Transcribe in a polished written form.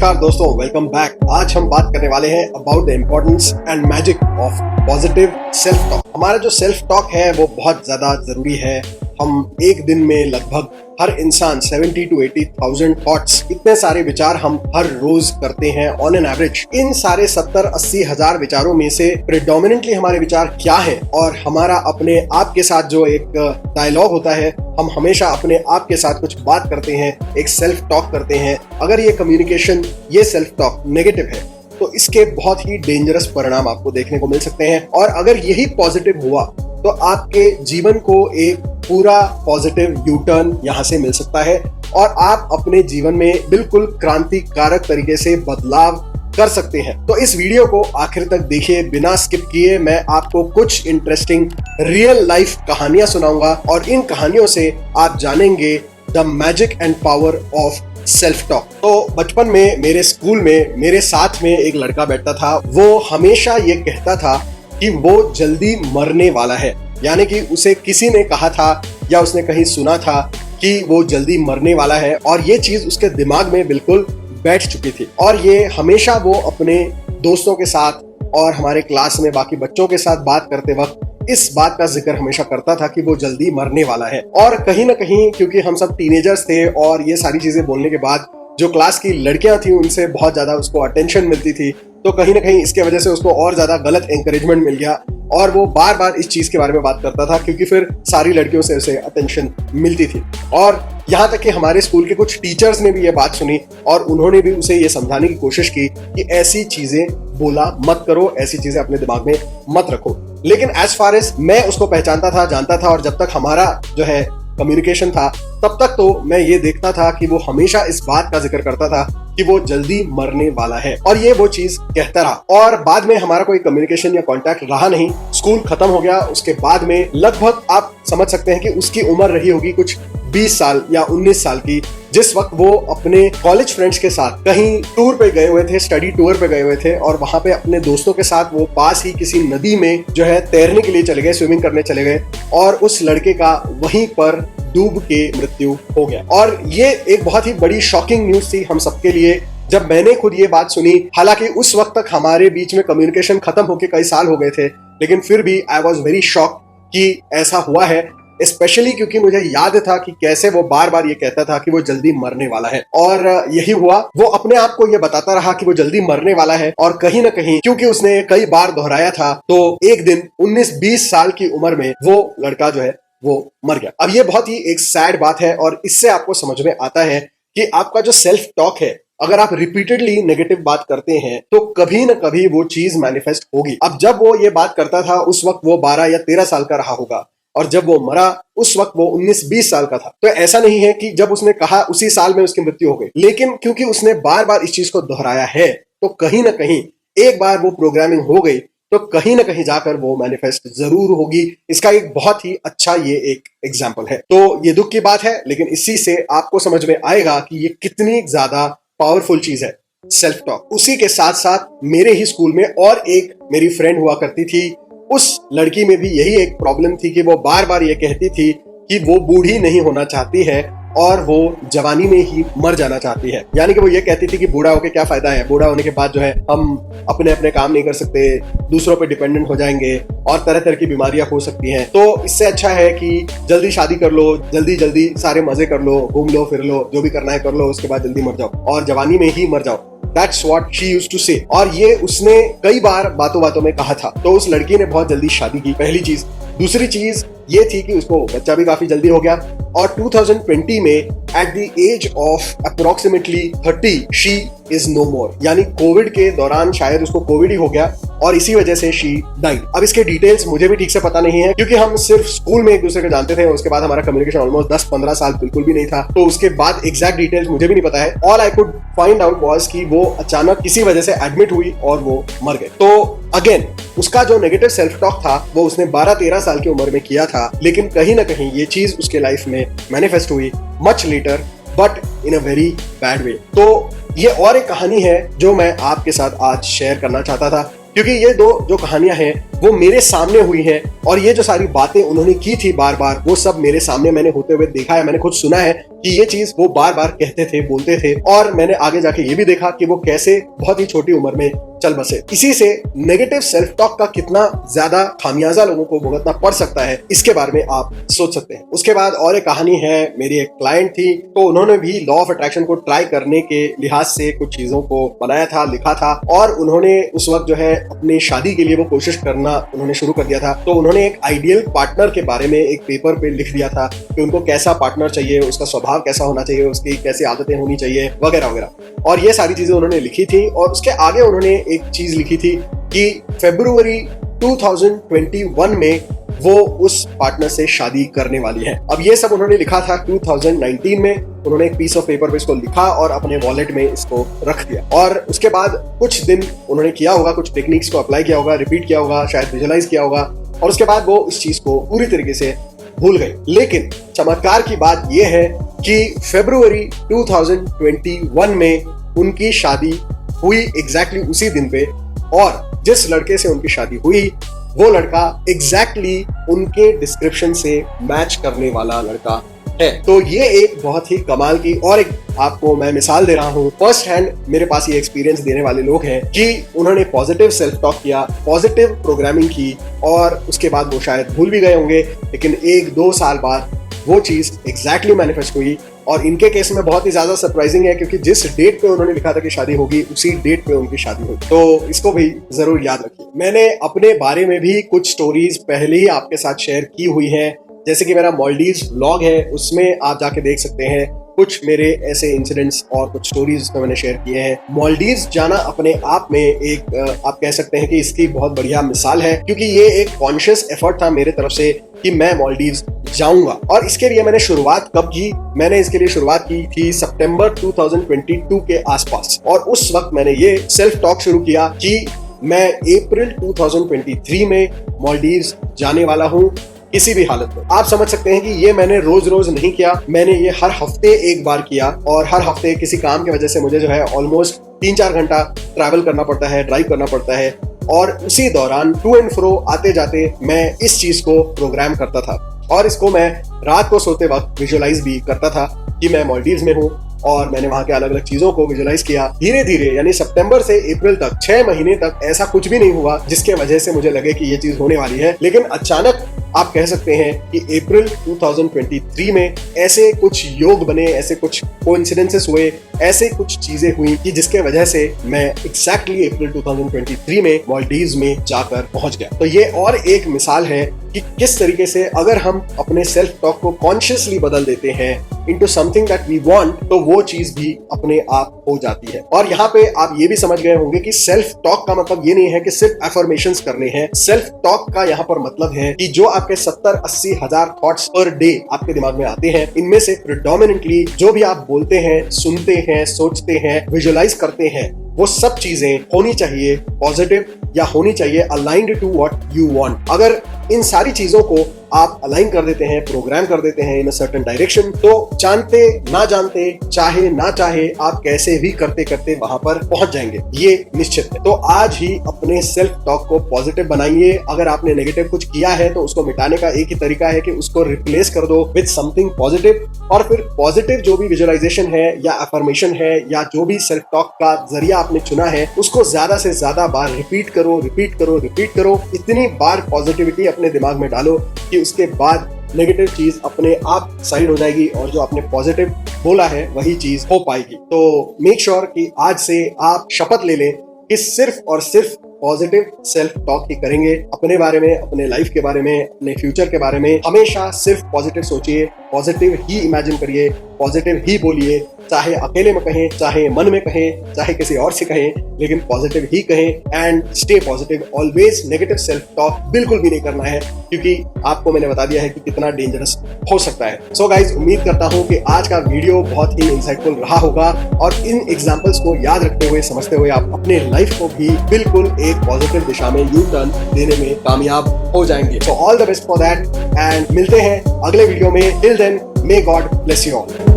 नमस्कार दोस्तों, welcome back. आज हम बात करने वाले हैं about the importance and magic of positive self talk. हमारा जो सेल्फ टॉक है वो बहुत ज्यादा जरूरी है। हम एक दिन में लगभग हर इंसान 70 to 80,000 थॉट्स, इतने सारे विचार हम हर रोज करते हैं ऑन एन एवरेज। इन सारे 70-80 हजार विचारों में से प्रेडोमिनेंटली हमारे विचार क्या है और हमारा अपने आप के साथ जो एक डायलॉग होता है, हम हमेशा अपने आप के साथ कुछ बात करते हैं, एक सेल्फ टॉक करते हैं। अगर ये कम्युनिकेशन, ये सेल्फ टॉक नेगेटिव है तो इसके बहुत ही डेंजरस परिणाम आपको देखने को मिल सकते हैं। और अगर यही पॉजिटिव हुआ तो आपके जीवन को एक पूरा पॉजिटिव यू टर्न यहाँ से मिल सकता है और आप अपने जीवन में बिल्कुल क्रांतिकारक तरीके से बदलाव कर सकते हैं। तो इस वीडियो को आखिर तक देखिए, बिना स्किप किए। मैं आपको कुछ इंटरेस्टिंग रियल लाइफ कहानियां सुनाऊंगा और इन कहानियों से आप जानेंगे the magic and power of self talk. तो बचपन में मेरे स्कूल में मेरे साथ में एक लड़का बैठता था। वो हमेशा ये कहता था कि वो जल्दी मरने वाला है, यानी कि उसे किसी ने कहा था या उसने कहीं सुना था कि वो जल्दी मरने वाला है और ये चीज उसके दिमाग में बिल्कुल बैठ चुकी थी। और ये हमेशा वो अपने दोस्तों के साथ और हमारे क्लास में बाकी बच्चों के साथ बात करते वक्त इस बात का जिक्र हमेशा करता था कि वो जल्दी मरने वाला है। और कहीं ना कहीं क्योंकि हम सब टीनेजर्स थे और ये सारी चीजें बोलने के बाद जो क्लास की लड़कियां थी उनसे बहुत ज्यादा उसको अटेंशन मिलती थी, तो कहीं ना कहीं इसके वजह से उसको और ज्यादा गलत एंकरेजमेंट मिल गया और वो बार बार इस चीज के बारे में बात करता था क्योंकि फिर सारी लड़कियों से उसे अटेंशन मिलती थी। और यहाँ तक कि हमारे स्कूल के कुछ टीचर्स ने भी ये बात सुनी और उन्होंने भी उसे ये समझाने की कोशिश की कि ऐसी चीजें बोला मत करो, ऐसी चीजें अपने दिमाग में मत रखो। लेकिन एज फार एज मैं उसको पहचानता था, जानता था और जब तक हमारा जो है कम्युनिकेशन था तब तक तो मैं ये देखता था कि वो हमेशा इस बात का जिक्र करता था कि वो जल्दी मरने वाला है और ये वो चीज कहता रहा। और बाद में हमारा कोई कम्युनिकेशन या कांटेक्ट रहा नहीं, स्कूल खत्म हो गया। उसके बाद में लगभग आप समझ सकते हैं कि उसकी उम्र रही होगी कुछ 20 साल या 19 साल की, जिस वक्त वो अपने कॉलेज फ्रेंड्स के साथ कहीं टूर पे गए हुए थे, स्टडी टूर पे गए हुए थे और वहां पे अपने दोस्तों के साथ वो पास ही किसी नदी में जो है तैरने के लिए चले गए, स्विमिंग करने चले गए और उस लड़के का वहीं पर डूब के मृत्यु हो गया। और ये एक बहुत ही बड़ी शॉकिंग न्यूज थी हम सबके लिए जब मैंने खुद ये बात सुनी। हालांकि उस वक्त तक हमारे बीच में कम्युनिकेशन खत्म होके कई साल हो गए थे, लेकिन फिर भी आई वॉज वेरी शॉक कि ऐसा हुआ है, स्पेशली क्योंकि मुझे याद था कि कैसे वो बार बार ये कहता था कि वो जल्दी मरने वाला है। और यही हुआ, वो अपने आप को ये बताता रहा कि वो जल्दी मरने वाला है और कहीं ना कहीं क्योंकि उसने कई बार दोहराया था तो एक दिन 19-20 साल की उम्र में वो लड़का जो है वो मर गया। अब ये बहुत ही एक सैड बात है और इससे आपको समझ में आता है कि आपका जो सेल्फ टॉक है, अगर आप रिपीटेडली नेगेटिव बात करते हैं तो कभी ना कभी वो चीज मैनिफेस्ट होगी। अब जब वो ये बात करता था उस वक्त वो 12 या 13 साल का रहा होगा और जब वो मरा उस वक्त वो 19-20 साल का था। तो ऐसा नहीं है कि जब उसने कहा उसी साल में उसकी मृत्यु हो गई, लेकिन क्योंकि उसने बार बार इस चीज को दोहराया है तो कहीं ना कहीं एक बार वो प्रोग्रामिंग हो गई तो कहीं ना कहीं जाकर वो मैनिफेस्ट जरूर होगी। इसका एक बहुत ही अच्छा ये एक एग्जाम्पल है। तो ये दुख की बात है, लेकिन इसी से आपको समझ में आएगा कि ये कितनी ज्यादा पावरफुल चीज है सेल्फ टॉक। उसी के साथ साथ मेरे ही स्कूल में और एक मेरी फ्रेंड हुआ करती थी। उस लड़की में भी यही एक प्रॉब्लम थी कि वो बार बार ये कहती थी कि वो बूढ़ी नहीं होना चाहती है और वो जवानी में ही मर जाना चाहती है। यानी कि वो ये कहती थी कि बूढ़ा होके क्या फायदा है, बूढ़ा होने के बाद जो है हम अपने अपने काम नहीं कर सकते, दूसरों पे डिपेंडेंट हो जाएंगे और तरह तरह की बीमारियां हो सकती हैं। तो इससे अच्छा है कि जल्दी शादी कर लो, जल्दी जल्दी सारे मजे कर लो, घूम लो फिर लो, जो भी करना है कर लो, उसके बाद जल्दी मर जाओ और जवानी में ही मर जाओ। That's what she used to say। और ये उसने कई बार बातों बातों में कहा था। तो उस लड़की ने बहुत जल्दी शादी की, पहली चीज। दूसरी चीज ये थी कि उसको बच्चा भी काफी जल्दी हो गया और 2020 में at the age of approximately 30 she is no more, यानी कोविड के दौरान शायद उसको कोविड ही हो गया और इसी वजह से शी डाइड। अब इसके डिटेल्स मुझे भी ठीक से पता नहीं है क्योंकि हम सिर्फ स्कूल में एक दूसरे को जानते थे, उसके बाद हमारा कम्युनिकेशन ऑलमोस्ट 10-15 साल बिल्कुल भी नहीं था। तो उसके बाद एग्जैक्ट डिटेल्स मुझे भी नहीं पता है। All I could find out was कि वो अचानक किसी वजह से एडमिट हुई और वो मर गए। तो अगेन उसका जो नेगेटिव सेल्फ टॉक था वो उसने 12-13 साल की उम्र में किया था, लेकिन कहीं ना कहीं ये चीज उसके लाइफ में मैनिफेस्ट हुई much later but in a very bad way. तो ये और एक कहानी है जो मैं आपके साथ आज शेयर करना चाहता था क्योंकि ये दो जो कहानियां हैं वो मेरे सामने हुई हैं और ये जो सारी बातें उन्होंने की थी बार बार वो सब मेरे सामने मैंने होते हुए देखा है, मैंने खुद सुना है। कि ये चीज वो बार बार कहते थे, बोलते थे, और मैंने आगे जाके ये भी देखा कि वो कैसे बहुत ही छोटी उम्र में चल बसे। इसी से नेगेटिव सेल्फ टॉक का कितना ज्यादा खामियाजा लोगों को भुगतना पड़ सकता है, इसके बारे में आप सोच सकते हैं। उसके बाद और एक कहानी है, मेरी एक क्लाइंट थी, तो उन्होंने भी लॉ ऑफ अट्रैक्शन को ट्राई करने के लिहाज से कुछ चीजों को बनाया था, लिखा था, और उन्होंने उस वक्त जो है अपनी शादी के लिए वो कोशिश करना उन्होंने शुरू कर दिया था। तो उन्होंने एक आइडियल पार्टनर के बारे में एक पेपर पे लिख दिया था कि उनको कैसा पार्टनर चाहिए, उसका स्वभाव कैसा होना चाहिए, उसकी कैसी आदतें होनी चाहिए, वगैरह वगैरह, और ये सारी चीजें उन्होंने लिखी थी। और उसके आगे उन्होंने एक चीज लिखी थी कि फरवरी 2021 में वो उस पार्टनर से शादी करने वाली है। अब ये सब उन्होंने लिखा था 2019 में। उन्होंने एक पीस ऑफ पेपर पे इसको लिखा और अपने वॉलेट में इसको रख दिया, और उसके बाद कुछ दिन उन्होंने किया होगा, कुछ टेक्निक्स को अप्लाई किया होगा, रिपीट किया होगा, शायद विजुअलाइज किया होगा, और उसके बाद वो इस चीज को पूरी तरीके से भूल गए। लेकिन चमत्कार की बात यह है कि फरवरी 2021 में उनकी शादी हुई एग्जैक्टली उसी दिन पे, और जिस लड़के से उनकी शादी हुई वो लड़का एग्जैक्टली उनके डिस्क्रिप्शन से मैच करने वाला लड़का है। तो ये एक बहुत ही कमाल की, और एक आपको मैं मिसाल दे रहा हूँ, फर्स्ट हैंड मेरे पास ये एक्सपीरियंस देने वाले लोग हैं कि उन्होंने पॉजिटिव सेल्फ टॉक किया, पॉजिटिव प्रोग्रामिंग की, और उसके बाद वो शायद भूल भी गए होंगे, लेकिन 1-2 साल बाद वो चीज एग्जैक्टली मैनिफेस्ट हुई। और इनके केस में बहुत ही ज्यादा सरप्राइजिंग है, क्योंकि जिस डेट पे उन्होंने लिखा था कि शादी होगी, उसी डेट पे उनकी शादी हुई। तो इसको भी जरूर याद रखिए। मैंने अपने बारे में भी कुछ स्टोरीज पहले ही आपके साथ शेयर की हुई हैं, जैसे कि मेरा मालदीव्स व्लॉग है, उसमें आप जाके देख सकते हैं कुछ मेरे ऐसे इंसिडेंट्स और कुछ स्टोरीज उसमें मैंने शेयर किए हैं। मालदीव्स जाना अपने आप में एक आप कह सकते हैं कि इसकी बहुत बढ़िया मिसाल है, क्योंकि ये एक कॉन्शियस एफर्ट था मेरे तरफ से कि मैं मालदीव्स जाऊंगा। और इसके लिए मैंने शुरुआत कब की? मैंने इसके लिए शुरुआत की थी सितंबर 2022 के आसपास, और उस वक्त मैंने ये सेल्फ टॉक शुरू किया कि मैं अप्रैल 2023 में मालदीव्स जाने वाला हूँ किसी भी हालत में। आप समझ सकते हैं कि ये मैंने रोज रोज नहीं किया, मैंने ये हर हफ्ते एक बार किया, और हर हफ्ते किसी काम की वजह से मुझे जो है ऑलमोस्ट 3-4 घंटा ट्रैवल करना पड़ता है, ड्राइव करना पड़ता है, और उसी दौरान टू एंड फ्रो आते जाते मैं इस चीज को प्रोग्राम करता था, और इसको मैं रात को सोते वक्त विजुअलाइज भी करता था कि मैं मालदीव्स में हूँ, और मैंने वहां के अलग अलग चीजों को विजुअलाइज किया। धीरे धीरे, यानी सितंबर से अप्रैल तक 6 महीने तक ऐसा कुछ भी नहीं हुआ जिसके वजह से मुझे लगे कि ये चीज होने वाली है, लेकिन अचानक आप कह सकते हैं कि अप्रैल 2023 में ऐसे कुछ योग बने, ऐसे कुछ कोइंसिडेंसेस हुए, ऐसे कुछ चीजें हुई कि जिसके वजह से मैं एग्जैक्टली अप्रैल 2023 में मालदीव्स में जाकर पहुंच गया। तो ये और एक मिसाल है कि किस तरीके से अगर हम अपने सेल्फ टॉक को कॉन्शियसली बदल देते हैं into something that we want, तो वो चीज भी अपने आप हो जाती है। और यहाँ पे आप ये भी समझ गए होंगे कि सेल्फ टॉक का मतलब ये नहीं है कि सिर्फ अफर्मेशंस करने हैं। सेल्फ टॉक का यहाँ पर मतलब है कि जो आपके 70-80 हजार थॉट्स पर डे आपके दिमाग में आते हैं, इनमें से प्रिडोमिनेंटली जो भी आप बोलते हैं, सुनते हैं, सोचते हैं, विजुअलाइज करते हैं, वो सब चीजें होनी चाहिए पॉजिटिव, या होनी चाहिए aligned to what you want. अगर इन सारी चीजों को आप अलाइन कर देते हैं, प्रोग्राम कर देते हैं इन अ सर्टेन डायरेक्शन, तो जानते ना जानते, चाहे ना चाहे, आप कैसे भी करते करते वहां पर पहुंच जाएंगे, ये निश्चित है। तो आज ही अपने सेल्फ टॉक को पॉजिटिव बनाइए। अगर आपने नेगेटिव कुछ किया है तो उसको मिटाने का एक ही तरीका है कि उसको रिप्लेस कर दो विद समथिंग पॉजिटिव, और फिर पॉजिटिव जो भी विजुअलाइजेशन है या अफर्मेशन है या जो भी सेल्फ टॉक का जरिया आपने चुना है, उसको ज्यादा से ज्यादा बार रिपीट करो, रिपीट करो, रिपीट करो। इतनी बार पॉजिटिविटी अपने दिमाग में डालो कि उसके बाद नेगेटिव चीज अपने आप साइड हो जाएगी, और जो आपने पॉजिटिव बोला है वही चीज हो पाएगी। तो मेक श्योर कि आज से आप शपथ ले लें कि सिर्फ और सिर्फ पॉजिटिव सेल्फ टॉक ही करेंगे। अपने बारे में, अपने लाइफ के बारे में, अपने फ्यूचर के बारे में हमेशा सिर्फ पॉजिटिव सोचिए, पॉजिटिव ही इमेजिन करिए, पॉजिटिव ही बोलिए, चाहे अकेले में कहें, चाहे मन में कहें, चाहे किसी और से कहें, लेकिन पॉजिटिव ही कहें। And stay positive always. Negative self talk बिल्कुल भी नहीं करना है, क्योंकि आपको मैंने बता दिया है कि कितना डेंजरस हो सकता है। सो गाइज, उम्मीद करता हूं कि आज का वीडियो बहुत ही इंसाइटफुल रहा होगा, और इन एग्जांपल्स को याद रखते हुए, समझते हुए आप अपने लाइफ को भी बिल्कुल एक पॉजिटिव दिशा में यू टर्न देने में कामयाब हो जाएंगे। So all the best for that, and मिलते हैं अगले वीडियो में। Till then, may God bless you all.